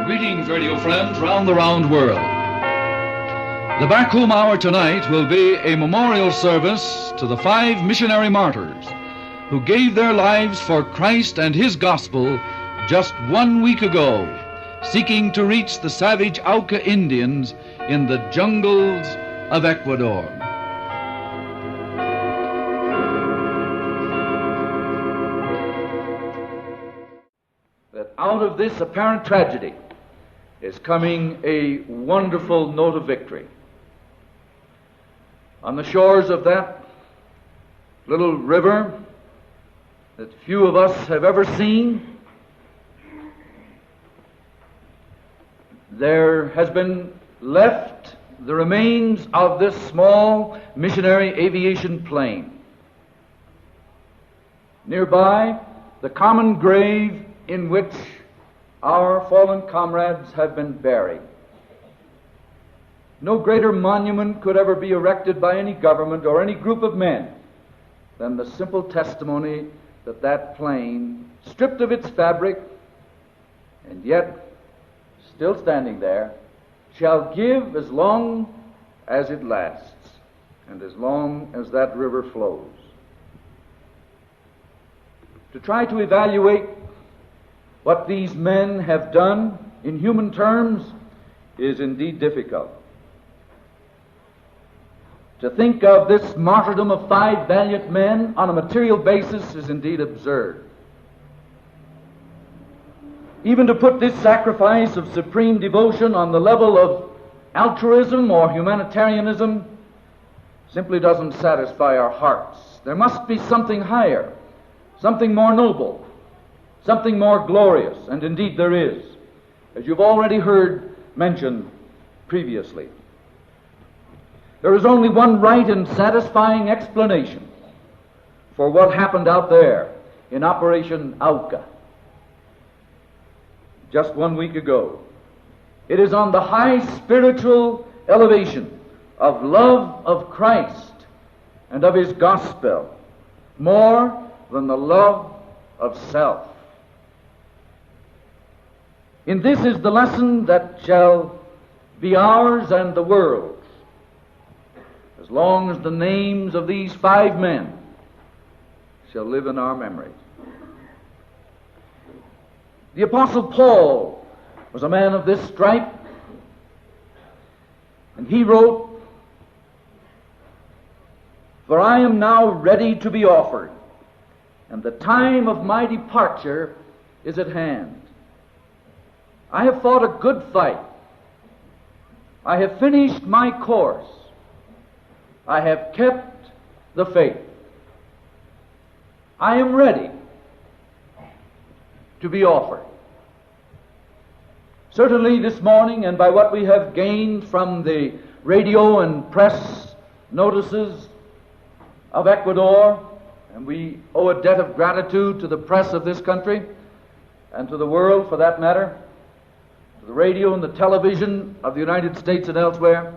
Greetings, radio friends round the round world. The Back Home Hour tonight will be a memorial service to the 5 missionary martyrs who gave their lives for Christ and His gospel just 1 week ago, seeking to reach the savage Auca Indians in the jungles of Ecuador. That out of this apparent tragedy is coming a wonderful note of victory. On the shores of that little river that few of us have ever seen, there has been left the remains of this small missionary aviation plane. Nearby, the common grave in which our fallen comrades have been buried. No greater monument could ever be erected by any government or any group of men than the simple testimony that that plane, stripped of its fabric, and yet still standing there, shall give as long as it lasts and as long as that river flows. To try to evaluate what these men have done in human terms is indeed difficult. To think of this martyrdom of 5 valiant men on a material basis is indeed absurd. Even to put this sacrifice of supreme devotion on the level of altruism or humanitarianism simply doesn't satisfy our hearts. There must be something higher, something more noble, something more glorious, and indeed there is, as you've already heard mentioned previously. There is only one right and satisfying explanation for what happened out there in Operation Auca just 1 week ago. It is on the high spiritual elevation of love of Christ and of His gospel more than the love of self. In this is the lesson that shall be ours and the world's, as long as the names of these 5 men shall live in our memory. The Apostle Paul was a man of this stripe, and he wrote, "For I am now ready to be offered, and the time of my departure is at hand. I have fought a good fight. I have finished my course. I have kept the faith. I am ready to be offered." Certainly this morning, and by what we have gained from the radio and press notices of Ecuador, and we owe a debt of gratitude to the press of this country, and to the world for that matter, to the radio and the television of the United States and elsewhere,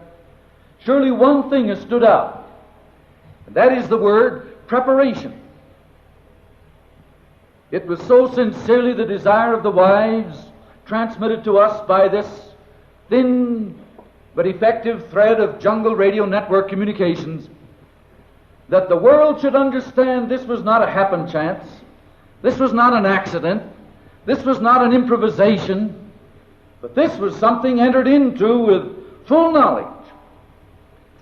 surely one thing has stood out, and that is the word preparation. It was so sincerely the desire of the wives, transmitted to us by this thin but effective thread of jungle radio network communications, that the world should understand this was not a happen chance, this was not an accident, this was not an improvisation, but this was something entered into with full knowledge,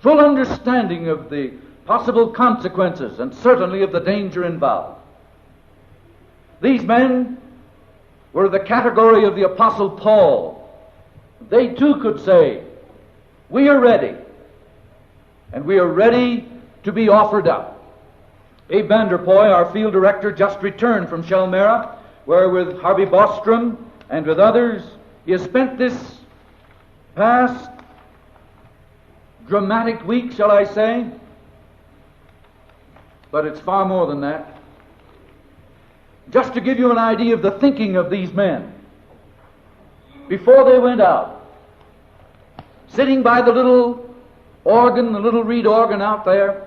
full understanding of the possible consequences, and certainly of the danger involved. These men were the category of the Apostle Paul. They too could say, "We are ready, and we are ready to be offered up." Abe Vanderpoy, our field director, just returned from Shelmera, where with Harvey Bostrom and with others, he has spent this past dramatic week, shall I say, but it's far more than that. Just to give you an idea of the thinking of these men, before they went out, sitting by the little organ, the little reed organ out there,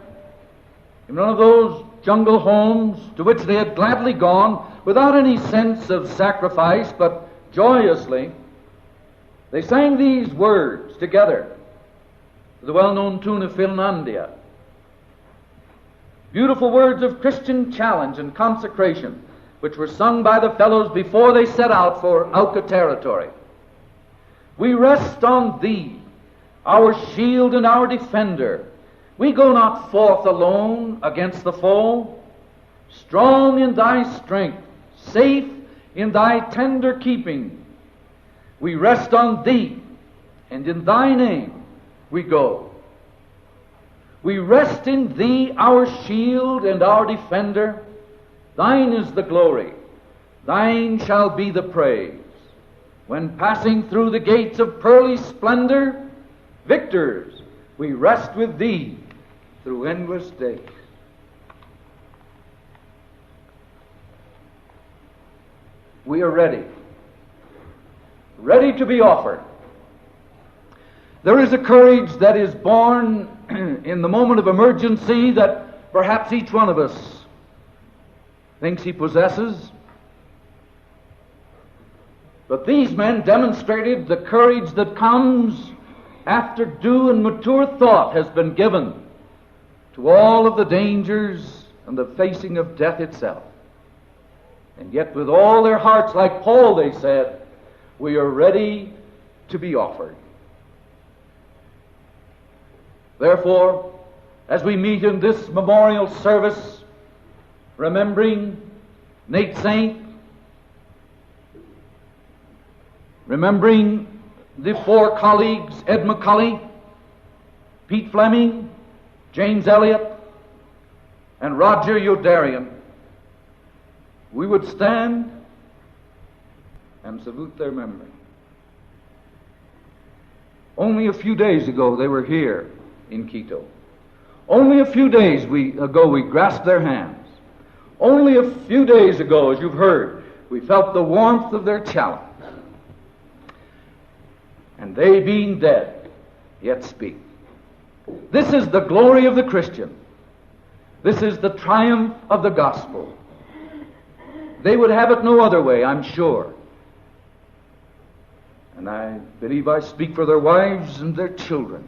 in one of those jungle homes to which they had gladly gone without any sense of sacrifice, but joyously, They sang these words together, the well-known tune of Finlandia. Beautiful words of Christian challenge and consecration, which were sung by the fellows before they set out for Auca territory. We rest on Thee, our shield and our defender. We go not forth alone against the foe. Strong in Thy strength, safe in Thy tender keeping, we rest on Thee, and in Thy name we go. We rest in Thee, our shield and our defender. Thine is the glory, Thine shall be the praise. When passing through the gates of pearly splendor, victors, we rest with Thee through endless days. We are ready to be offered. There is a courage that is born in the moment of emergency that perhaps each one of us thinks he possesses. But these men demonstrated the courage that comes after due and mature thought has been given to all of the dangers and the facing of death itself. And yet with all their hearts, like Paul, they said, we are ready to be offered. Therefore, as we meet in this memorial service, remembering Nate Saint, remembering the four colleagues, Ed McCulley, Pete Fleming, James Elliot, and Roger Yodarian, we would stand and salute their memory. Only a few days ago they were here in Quito. Only a few days ago we grasped their hands. Only a few days ago, as you've heard, we felt the warmth of their challenge. And they, being dead, yet speak. This is the glory of the Christian. This is the triumph of the gospel. They would have it no other way, I'm sure. And I believe I speak for their wives and their children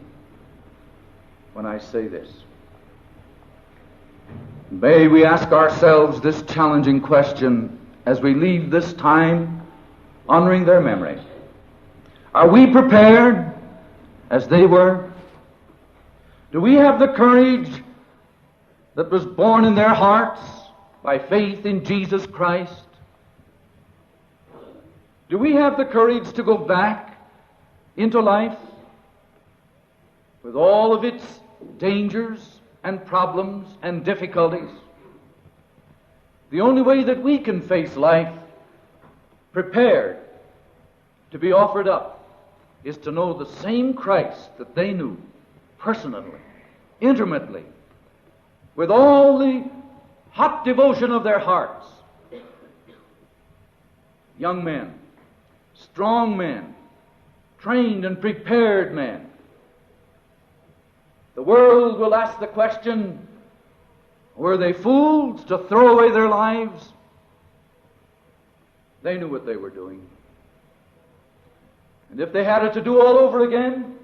when I say this. May we ask ourselves this challenging question as we leave this time honoring their memory. Are we prepared as they were? Do we have the courage that was born in their hearts by faith in Jesus Christ? Do we have the courage to go back into life with all of its dangers and problems and difficulties? The only way that we can face life prepared to be offered up is to know the same Christ that they knew personally, intimately, with all the hot devotion of their hearts. Young men, strong men, trained and prepared men. The world will ask the question, were they fools to throw away their lives? They knew what they were doing. And if they had it to do all over again,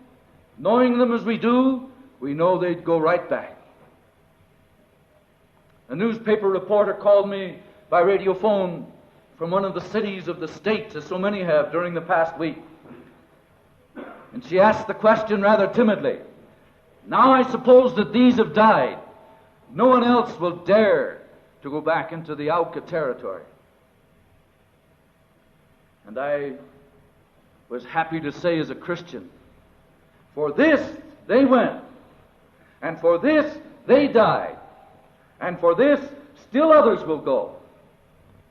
knowing them as we do, we know they'd go right back. A newspaper reporter called me by radio phone from one of the cities of the States, as so many have during the past week. And she asked the question rather timidly, now I suppose that these have died. No one else will dare to go back into the Auca territory. And I was happy to say as a Christian, for this they went, and for this they died, and for this still others will go.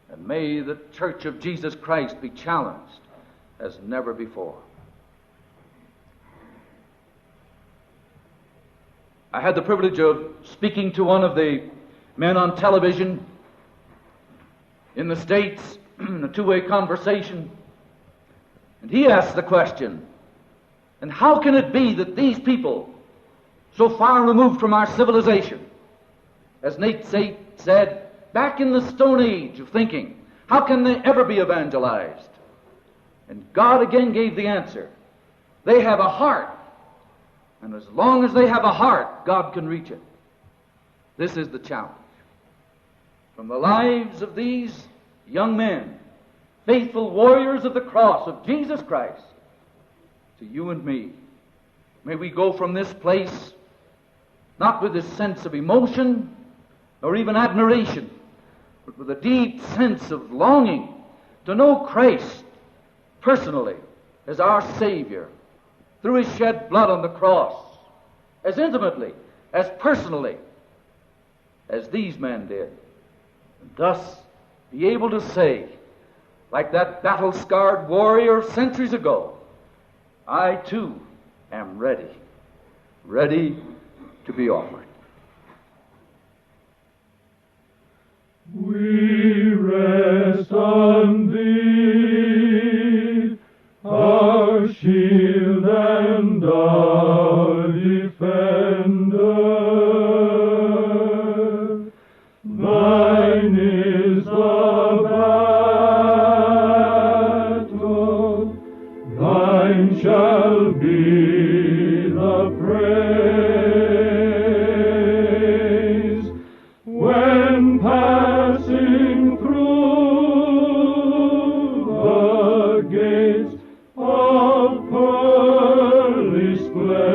And may the Church of Jesus Christ be challenged as never before. I had the privilege of speaking to one of the men on television in the States in a two-way conversation. And he asked the question, and how can it be that these people, so far removed from our civilization, as Nate said, back in the Stone Age of thinking, how can they ever be evangelized? And God again gave the answer. They have a heart. And as long as they have a heart, God can reach it. This is the challenge. From the lives of these young men, faithful warriors of the cross of Jesus Christ, to you and me, may we go from this place not with this sense of emotion or even admiration, but with a deep sense of longing to know Christ personally as our Savior through His shed blood on the cross, as intimately, as personally as these men did, and thus be able to say, like that battle-scarred warrior centuries ago, I too am ready, ready to be offered. We rest on Thee, our shield and our defender. Thine is the battle, Thine shall be the praise, when passing through the gates of pearly splendor.